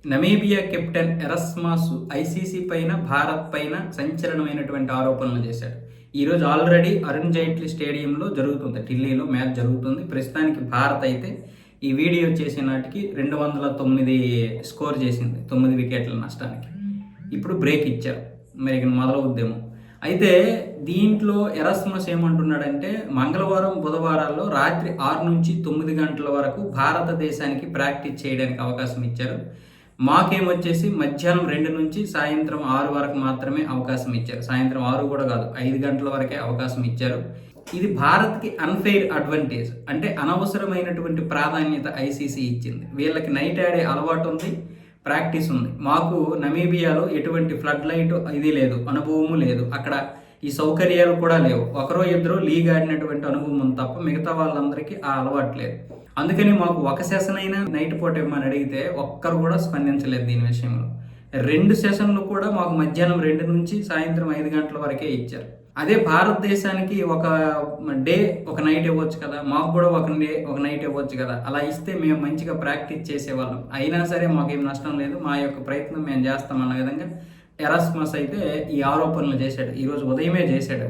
Namibia captain ఎరస్మాస్ ICC పైన, భారత్ పైన సంచలనమైనటువంటి ఆరోపణలు చేశాడు. ఈరోజు ఆల్రెడీ అరుణ్ జైట్లీ స్టేడియంలో జరుగుతుంది, ఢిల్లీలో మ్యాచ్ జరుగుతుంది. ప్రస్తుతానికి భారత్ అయితే ఈ వీడియో చేసే నాటికి 209 స్కోర్ చేసింది, 9 వికెట్ల నష్టానికి. ఇప్పుడు బ్రేక్ ఇచ్చారు, మరి ఇక మొదలవుద్దేమో. అయితే దీంట్లో ఎరస్మస్ ఏమంటున్నాడంటే, మంగళవారం బుధవారాల్లో రాత్రి 6 నుంచి 9 గంటల వరకు భారతదేశానికి ప్రాక్టీస్ చేయడానికి అవకాశం ఇచ్చారు. మాకేమొచ్చేసి మధ్యాహ్నం 2 నుంచి సాయంత్రం 6 వరకు మాత్రమే అవకాశం ఇచ్చారు. సాయంత్రం 6 కూడా కాదు, 5 గంటల వరకే అవకాశం ఇచ్చారు. ఇది భారత్కి అన్ఫెయిర్ అడ్వాంటేజ్, అంటే అనవసరమైనటువంటి ప్రాధాన్యత ఐసీసీ ఇచ్చింది. వీళ్ళకి నైట్ ఆడే అలవాటు ఉంది, ప్రాక్టీస్ ఉంది. మాకు నమీబియాలో ఎటువంటి ఫ్లడ్ లైట్ ఇది లేదు, అనుభవము లేదు. అక్కడ ఈ సౌకర్యాలు కూడా లేవు. ఒకరో ఇద్దరు లీగ్ ఆడినటువంటి అనుభవం ఉంది తప్ప మిగతా వాళ్ళందరికీ ఆ అలవాటు లేదు. అందుకని మాకు ఒక సెషన్ అయినా నైట్ పూట ఇవ్వమని అడిగితే ఒక్కరు కూడా స్పందించలేదు దీని విషయంలో. 2 సెషన్లు కూడా మాకు మధ్యాహ్నం 2 నుంచి సాయంత్రం 5 గంటల వరకే ఇచ్చారు. అదే భారతదేశానికి ఒక డే ఒక నైట్ ఇవ్వచ్చు కదా, మాకు కూడా ఒక నైట్ ఇవ్వచ్చు కదా. అలా ఇస్తే మేము మంచిగా ప్రాక్టీస్ చేసేవాళ్ళం. అయినా సరే మాకేం నష్టం లేదు, మా యొక్క ప్రయత్నం మేము చేస్తామన్న విధంగా ఎరస్మస్ అయితే ఈ ఆరోపణలు చేశాడు. ఈరోజు ఉదయమే చేశాడు.